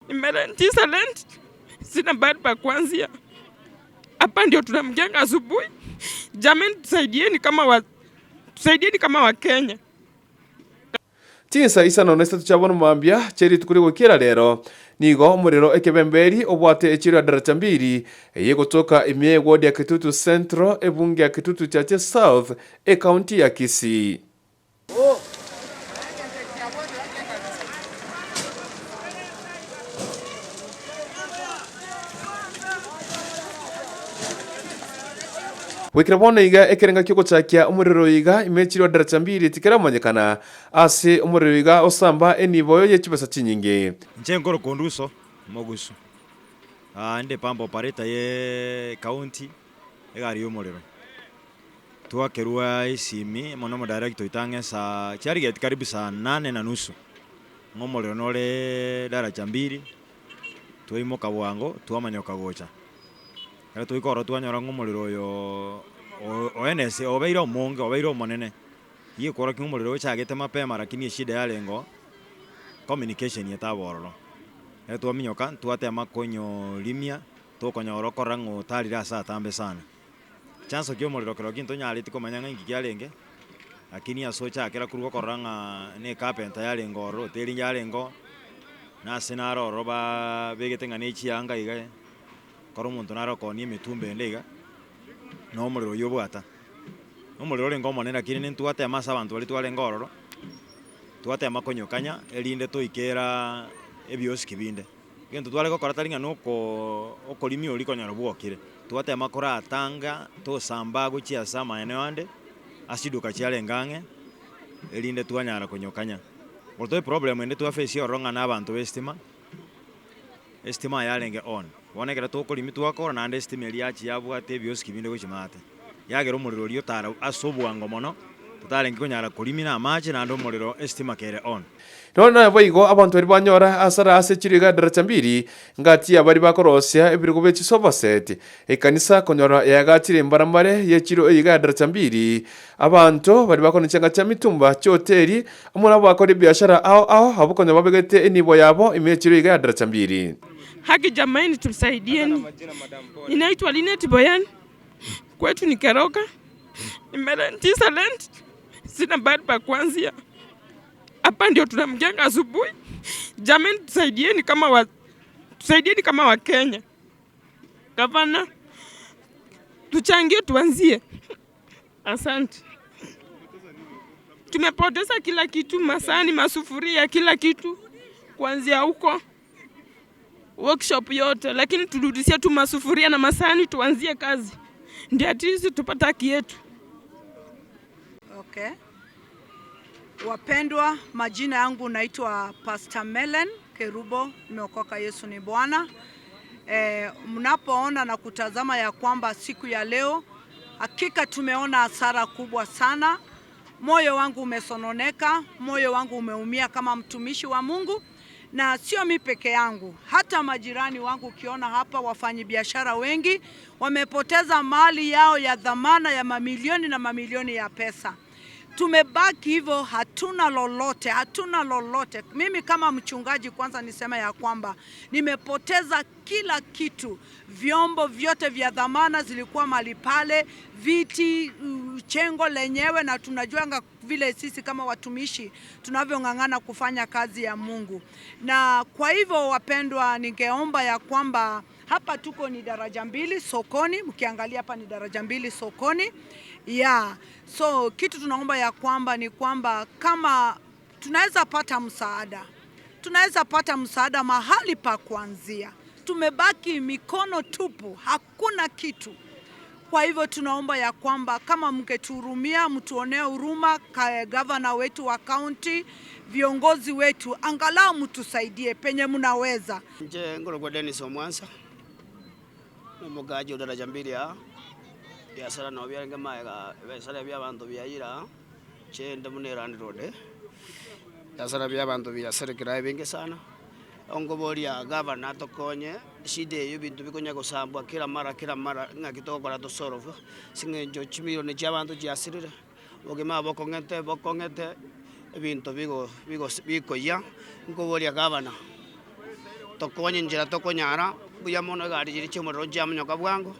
Nimerentisa rent, sina bahati pa kuanzia. Hapa ndio tunamjenga asubuhi. Jamani, tusaidieni kama wa Kenya. Tinsa isa none statu chabona mambia cheri tukuri gukira rero nigo umuriro ekebemberi obwate echiro ya daraja mbiri eye gutoka imye ward ya Kitutu Central ebunge ya Kitutu Chache South county ya Kisii. Wikirabona iga ekerenga kyo guchakia umuriro iga imechiro daraja mbiri tikiramanyekana ase umuriro iga osamba eniboyo yechibasa chinyingi nje ngoro konduso mogusu ande pambo pareta ye county egari umuriro twakerua isimi mono director itange sa chari get karibu saa 8:30 ngomuriro nore daraja mbiri tuimo kabwango twamanyoka gocha Kaya tuikoro tuanyora ngumuriro yo ONS obeiro monge obeiro monene iye kora ngumuriro chagete mapema lakini shida ya lengo communication yetabororo eto minyoka tuate makonyo limia tokonyoro korango talira saa tambe sana chanso kyo muriro kero kinto nyali tikomanya ngi kyalenge lakini asocha akera kuruko koranga ne carpenter ya lengo ro teri ya lengo na senaro roba begete ngane chianga iga koro muntu naroko ni mitumbe ndega no muriro yobwata umuriro lengo monena kiri ntuate amasa abantu bali twale ngororo tuate makonyokanya elinde toikera ebioski binde gento twale gokora taringa nuko okolimi oli konyaro bwokire tuate makora atanga to samba guchia sama eneo ande asiduka chiale ngange elinde tuanyara konyokanya olto problem ende tu face yoronga na abantu estima yalenge on wonekera tokolimi twakora na estima eliachi yabwate ebioski binde gochimate yagera umuriro rio tara asobwango mono tutalengi konyara kolimi na amache na ndo umuriro estima kere on nona boigo abantu bari banyora asara ase chiriga daraja mbiri ngati abari bakorosia ebirigo bechi sofa set ekanisa konyora yagatire mbarambare yechiro eyiga daraja mbiri abantu bari bakonicanga cha mitumba choteri amuna bakore biashara ao habukonya babegete enibo yabo imechiro eyiga daraja mbiri. Haki jamani, tusaidieni. Ninaitwa Linet Boyan. Kwetu ni Keroka. Nimerentisa rent, sina bahati pa kuanzia. Hapa ndio tunamjenga asubuhi. Jamani, tusaidieni kama wa Kenya. Gavana, tuchangie tuanzie. Asante. Tumepoteza kila kitu, masani, masufuria, kila kitu kuanzia huko workshop yote, lakini turudishie tu masufuria na masani tuanzie kazi. Ndio atizi tupata haki yetu. Okay. Wapendwa, majina yangu naitwa Pastor Melen Kerubo, nimeokoka Yesu ni Bwana. Mnapoona na kutazama ya kwamba siku ya leo hakika tumeona hasara kubwa sana. Moyo wangu umesononeka, moyo wangu umeumia kama mtumishi wa Mungu. Na sio mimi peke yangu, hata majirani wangu ukiona hapa wafanyabiashara wengi wamepoteza mali yao ya dhamana ya mamilioni na mamilioni ya pesa. Tumebaki hivyo, hatuna lolote. Mimi kama mchungaji kwanza nisema ya kwamba nimepoteza kila kitu. Vyombo vyote vya dhamana zilikuwa mali pale, viti, chengo lenyewe, na tunajuanga vile sisi kama watumishi tunavyong'ang'ana kufanya kazi ya Mungu. Na kwa hivyo wapendwa, ningeomba ya kwamba hapa tuko ni daraja mbili sokoni, mkiangalia hapa ni daraja mbili sokoni. So kitu tunaomba ya kwamba ni kwamba kama tunaweza pata msaada mahali pa kuanzia. Tumebaki mikono tupu, hakuna kitu. Kwa hivyo tunaomba ya kwamba kama mngetuhurumia, mtuonee huruma, gavana wetu wa county, viongozi wetu, angalau mtusaidie penye mnaweza. Nje ngoro kwa Dennis Omwansa mugaji daraja mbili ya sara no bya ngama ya sara bya abantu byayira chende munerani rode ya sara bya abantu bya serikali bingi sana ongoboria gavana tokonye shide yo bintu bikonya gusambwa kila mara ngakitokora to solve singe jo chimilioni cy'abantu cyasirira ogema bokongete ebintu bigo ya ngoboria gavana tokonye njira tokonyara buya mono gari jiri chomoro jamunyoka bwango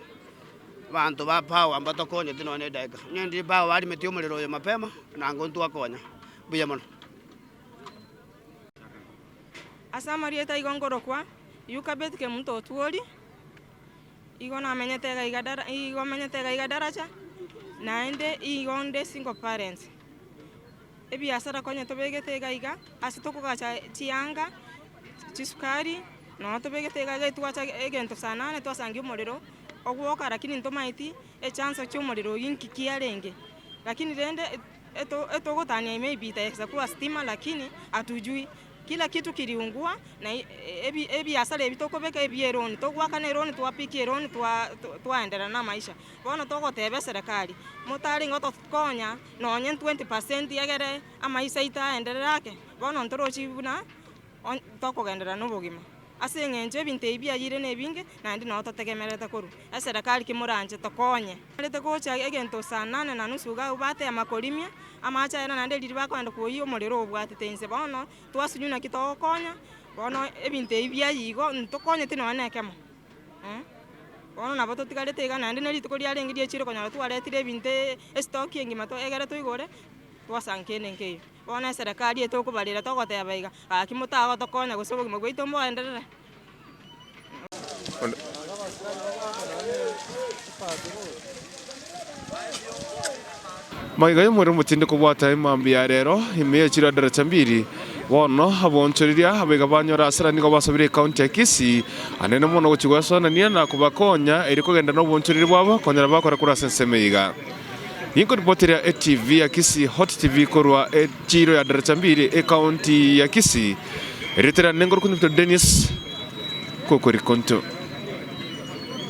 bantu ba pawa amba tokonye tinone daika nyendi ba wali metio muliro yo mapema na ngontu akonya buya mono asamarieta igongorokwa yukabet ke muntu otuori igona menyetega igadaracha naende igonde single parents ebiasara konye tobegetega iga asitokugacha chianga chisukari no tobegetega iga itwacha egento sanane twasangia umuriro ogwoka lakini ntomaiti echanso cy'umuriro yinkikiarenge lakini rende etogotania imeibita exakua stima lakini atujui kila kitu kiliungua na ebiasara ebitokobeka ebieroni togwaka neroni twapiki eroni twaendera na maisha bono togotebe serikali mutari ngoto konya nonye 20% yagere amaisha itaendererake bono ntorochi buna tokogendera n'obogima ase ng'encho ebinto ebiayire nebinge nandi no totegemerete koru serikali kimuranje tokonye rete gocha egento saa 8:30 ga ubate amakorimia amacha era nande riri bakwenda kuoyo umuriro obwatete inse bono twasunyuna kitokonya bono ebinto ebiayigo ntokonye tinone ekemo bono nabo totigarete iga nandi neri tukoriarengirie chiro konyara twaretire ebinto stock engima to egere toigore twasankene nkeyo bono serikali etokubarira togoteba iga akimutago tokonya gosobogima gwaito mboenderere maiga yomwere mutinde kubwata imambi ya rero ime chira daracha mbiri bono abonchoriria abega banyora asara nigo basubire county ya Kisii anene mono gochigwasonania na kubakonya eri kugenda no bonchoriri bwabo konyara bakora kura sensemeiga Yinko ripoteria TV ya Kisii Hot TV korwa chiro ya daracha mbiri county ya Kisii eritera nengoro kunito Dennis Kokori Konto.